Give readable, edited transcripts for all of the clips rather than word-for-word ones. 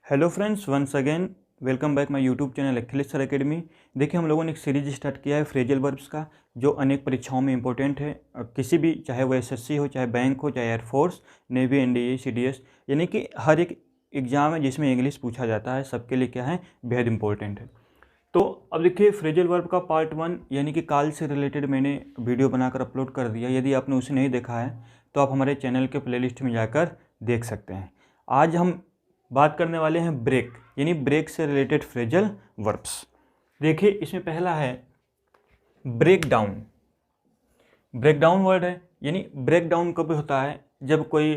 Hello friends, once again welcome back my YouTube channel Akhilesh sir academy. देखिए, हम लोगों ने एक सीरीज स्टार्ट किया है फ्रेजल वर्ब्स का, जो अनेक परीक्षाओं में इंपॉर्टेंट है। किसी भी, चाहे वो एसएससी हो, चाहे बैंक हो, चाहे एयरफोर्स, नेवी, एनडीए, सीडीएस, यानी कि हर एक एग्जाम है जिसमें इंग्लिश पूछा जाता है, सबके लिए क्या है, बेहद इंपॉर्टेंट है। तो अब देखिए, फ्रेजल वर्ब का पार्ट 1 यानी कि काल से रिलेटेड मैंने वीडियो बनाकर अपलोड कर दिया। यदि आपने उसे नहीं देखा है तो आप हमारे चैनल के प्लेलिस्ट में जाकर देख सकते हैं। आज हम बात करने वाले हैं ब्रेक, यानी ब्रेक से रिलेटेड फ्रेजल वर्ब्स। देखिए, इसमें पहला है break down. Break down word है, यानी ब्रेक डाउन कब होता है, जब कोई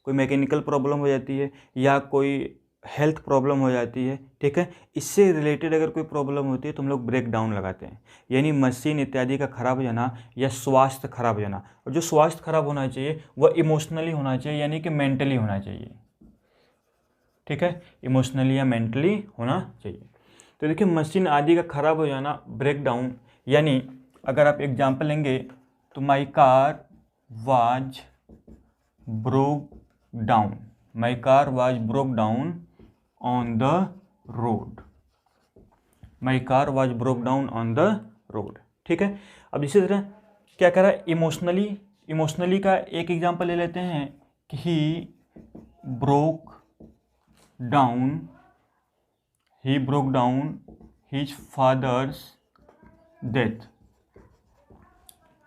मैकेनिकल प्रॉब्लम हो जाती है या कोई हेल्थ प्रॉब्लम हो जाती है, ठीक है। इससे रिलेटेड अगर कोई प्रॉब्लम होती है तो हम लोग ब्रेक डाउन लगाते हैं, यानी मशीन इत्यादि का खराब हो जाना या स्वास्थ्य खराब हो जाना। और जो स्वास्थ्य खराब होना चाहिए वह इमोशनली होना चाहिए, यानी कि मेंटली होना चाहिए, ठीक है, इमोशनली या मेंटली होना चाहिए। तो देखिए, मशीन आदि का खराब हो जाना, ब्रेक डाउन। यानी अगर आप एग्जाम्पल लेंगे तो my car was broke down, my car was broke down on the road, my car was broke down on the road, ठीक है। अब इसी तरह क्या करा, इमोशनली, इमोशनली का एक एग्जांपल ले लेते हैं कि he broke down, he broke down his father's death,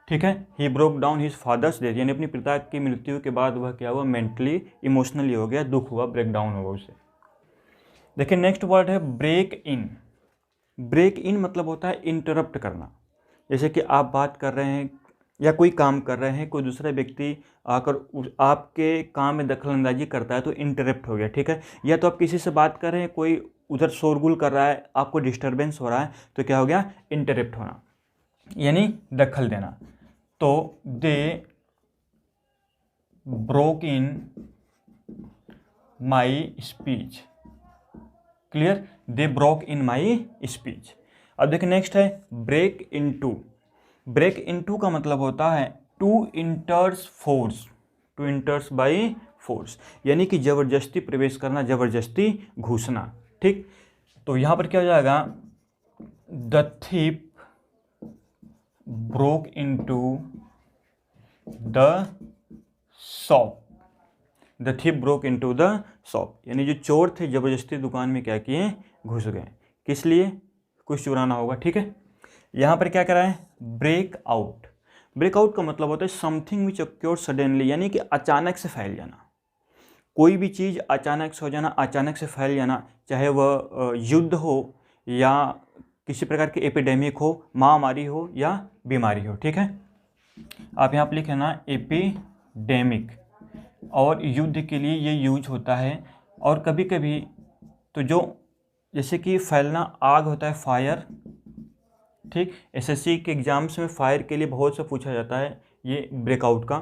ठीक है। He broke down his father's death, यानी अपनी पिता की मृत्यु के बाद वह क्या हुआ, मेंटली इमोशनली हो गया, दुख हुआ, ब्रेक डाउन हुआ उसे। देखिए, नेक्स्ट वर्ड है ब्रेक इन। ब्रेक इन मतलब होता है इंटरप्ट करना। जैसे कि आप बात कर रहे हैं या कोई काम कर रहे हैं, कोई दूसरा व्यक्ति आकर आपके काम में दखल अंदाजी करता है तो इंटरप्ट हो गया, ठीक है। या तो आप किसी से बात कर रहे हैं, कोई उधर शोरगुल कर रहा है, आपको डिस्टर्बेंस हो रहा है, तो क्या हो गया, इंटरप्ट होना, यानी दखल देना। तो they broke in my speech, clear, they broke in my speech. अब देखिए, नेक्स्ट है ब्रेक इनटू। ब्रेक इनटू का मतलब होता है to enters force, to enters by force, यानी कि जबरदस्ती प्रवेश करना, जबरदस्ती घुसना, ठीक। तो यहां पर क्या हो जाएगा, the thief broke into the shop, the thief broke into the shop, यानी जो चोर थे जबरदस्ती दुकान में क्या किए, घुस गए, किस लिए, कुछ चुराना होगा, ठीक है। यहाँ पर क्या करा है, ब्रेक आउट। ब्रेक आउट का मतलब होता है समथिंग विच ऑक्योर सडनली, यानी कि अचानक से फैल जाना। कोई भी चीज़ अचानक से हो जाना, अचानक से फैल जाना, चाहे वह युद्ध हो या किसी प्रकार की एपिडेमिक हो, महामारी हो या बीमारी हो, ठीक है। आप यहाँ पर लिखे ना एपिडेमिक, और युद्ध के लिए ये यूज होता है। और कभी कभी तो जो जैसे कि फैलना, आग होता है फायर, ठीक। एसएससी के एग्जाम्स में फायर के लिए बहुत सा पूछा जाता है ये ब्रेकआउट का।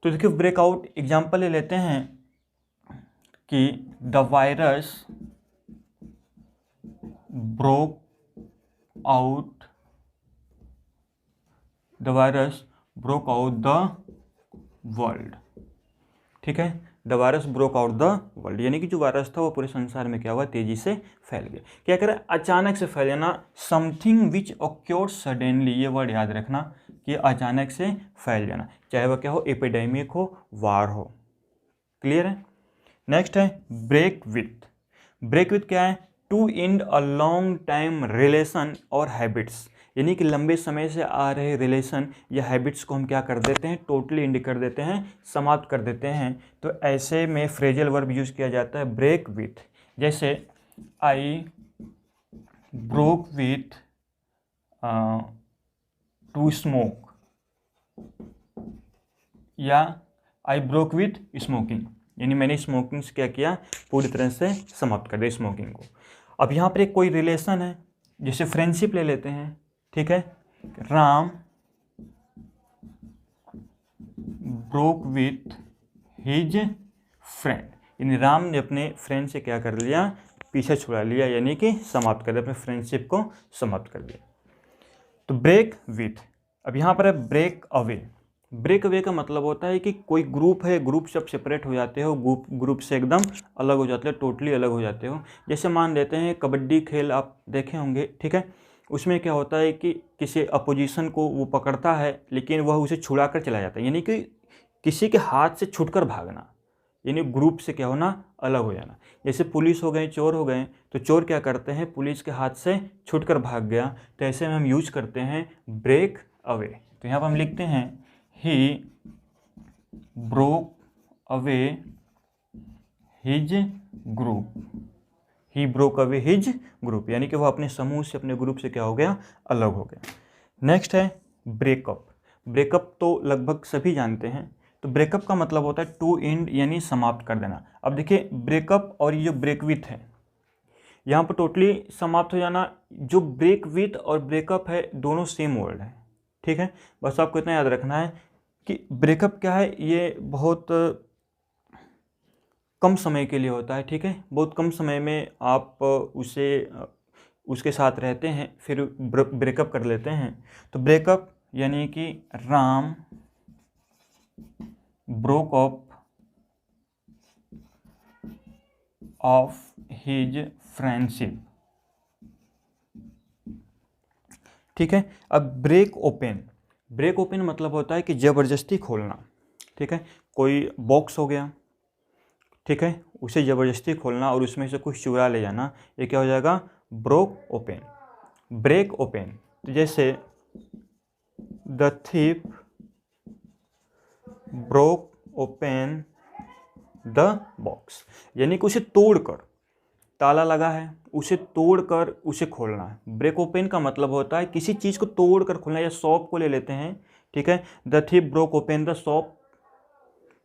तो देखिए, ब्रेकआउट एग्जाम्पल ले लेते हैं कि the virus broke out, the virus broke out the world, ठीक है। The virus broke out the world, यानी कि जो वायरस था वो पूरे संसार में क्या हुआ, तेजी से फैल गया। क्या करें, अचानक से फैल जाना, समथिंग विच ऑक्योर्ड सडनली, ये वर्ड याद रखना कि अचानक से फैल जाना, चाहे वह क्या हो, एपिडेमिक हो, वार हो, क्लियर है। नेक्स्ट है ब्रेक विथ। ब्रेक विथ क्या है, to end a long time relation और हैबिट्स, यानी कि लंबे समय से आ रहे रिलेशन या हैबिट्स को हम क्या कर देते हैं, टोटली एंड कर देते हैं, समाप्त कर देते हैं। तो ऐसे में फ्रेजल वर्ब यूज किया जाता है ब्रेक विथ। जैसे I broke with to smoke, या आई ब्रोक विथ स्मोकिंग, यानी मैंने स्मोकिंग से क्या किया, पूरी तरह से समाप्त कर दिया स्मोकिंग को। अब यहाँ पर एक कोई रिलेशन है, जैसे फ्रेंडशिप ले लेते हैं, ठीक है। Ram broke with his friend, यानी राम ने अपने फ्रेंड से क्या कर लिया, पीछे छुड़ा लिया, यानी कि समाप्त कर दिया, अपने फ्रेंडशिप को समाप्त कर दिया। तो ब्रेक विथ। अब यहाँ पर है ब्रेक अवे। ब्रेक अवे का मतलब होता है कि कोई ग्रुप है, ग्रुप से आप सेपरेट हो जाते हो, ग्रुप से एकदम अलग हो जाते हो, टोटली अलग हो जाते हो। जैसे मान लेते हैं कबड्डी खेल आप देखे होंगे, ठीक है, उसमें क्या होता है कि किसी अपोजिशन को वो पकड़ता है लेकिन वह उसे छुड़ा कर चला जाता है, यानी कि किसी के हाथ से छुटकर भागना, यानी ग्रुप से क्या होना, अलग हो जाना। जैसे पुलिस हो गए, चोर हो गए, तो चोर क्या करते हैं, पुलिस के हाथ से छुटकर भाग गया, तो ऐसे में हम यूज करते हैं ब्रेक अवे। तो यहाँ पर हम लिखते हैं he broke away his group, he broke away his group, यानी कि वह अपने समूह से, अपने ग्रुप से क्या हो गया, अलग हो गया। नेक्स्ट है ब्रेकअप। ब्रेकअप तो लगभग सभी जानते हैं। तो ब्रेकअप का मतलब होता है टू एंड, यानी समाप्त कर देना। अब देखिए ब्रेकअप और ये जो ब्रेक विथ है, यहाँ पर टोटली समाप्त हो जाना। जो ब्रेक विथ और ब्रेकअप है दोनों सेम वर्ड है, ठीक है। बस आपको इतना याद रखना है कि ब्रेकअप क्या है, ये बहुत कम समय के लिए होता है, ठीक है। बहुत कम समय में आप उसके साथ रहते हैं, फिर ब्रेकअप कर लेते हैं। तो ब्रेकअप यानी कि Ram broke up of his friendship, ठीक है। अब ब्रेक ओपन, ब्रेक ओपन मतलब होता है कि ज़बरदस्ती खोलना, ठीक है। कोई बॉक्स हो गया, ठीक है, उसे ज़बरदस्ती खोलना और उसमें से कुछ चुरा ले जाना, ये क्या हो जाएगा, ब्रोक ओपन, ब्रेक ओपन। तो जैसे the thief broke open the box, यानी कि उसे तोड़कर, ताला लगा है उसे तोड़कर उसे खोलना है। ब्रेक ओपन का मतलब होता है किसी चीज़ को तोड़कर खोलना, या शॉप को ले लेते हैं, ठीक है। The thief broke open the shop,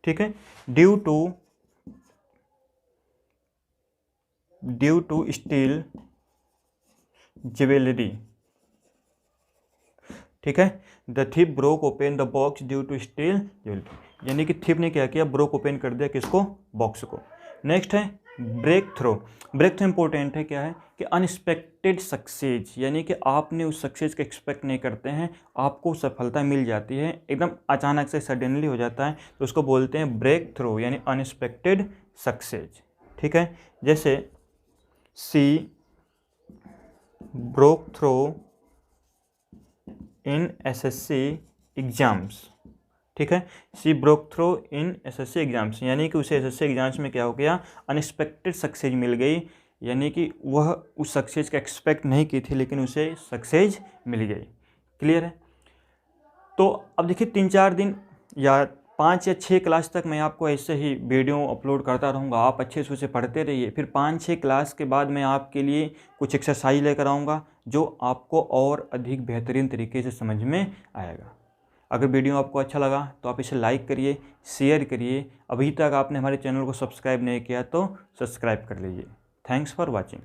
ठीक है, ड्यू टू स्टील ज्वेलरी, ठीक है। The thief broke open the box due to steal jewellery, यानी कि थीफ ने क्या किया, ब्रोक ओपन कर दिया किसको, बॉक्स को। नेक्स्ट है break through. Break through important है, क्या है कि अनएक्सपेक्टेड सक्सेस, यानी कि आपने उस सक्सेस को एक्सपेक्ट नहीं करते हैं, आपको सफलता मिल जाती है, एकदम अचानक से सडनली हो जाता है, तो उसको बोलते हैं ब्रेक थ्रो, यानी अनएक्सपेक्टेड सक्सेस, ठीक है। जैसे she broke through in SSC exams, ठीक है। She broke through in SSC exams, यानी कि उसे एसएससी एग्जाम्स में क्या हो गया, अनएक्सपेक्टेड सक्सेस मिल गई, यानी कि वह उस सक्सेस का एक्सपेक्ट नहीं की थी लेकिन उसे सक्सेस मिल गई। क्लियर है। तो अब देखिए 3-4 दिन या 5 या 6 क्लास तक मैं आपको ऐसे ही वीडियो अपलोड करता रहूँगा, आप अच्छे से उसे पढ़ते रहिए। फिर 5-6 क्लास के बाद मैं आपके लिए कुछ एक्सरसाइज लेकर आऊँगा जो आपको और अधिक बेहतरीन तरीके से समझ में आएगा। अगर वीडियो आपको अच्छा लगा तो आप इसे लाइक करिए, शेयर करिए। अभी तक आपने हमारे चैनल को सब्सक्राइब नहीं किया तो सब्सक्राइब कर लीजिए। Thanks for watching.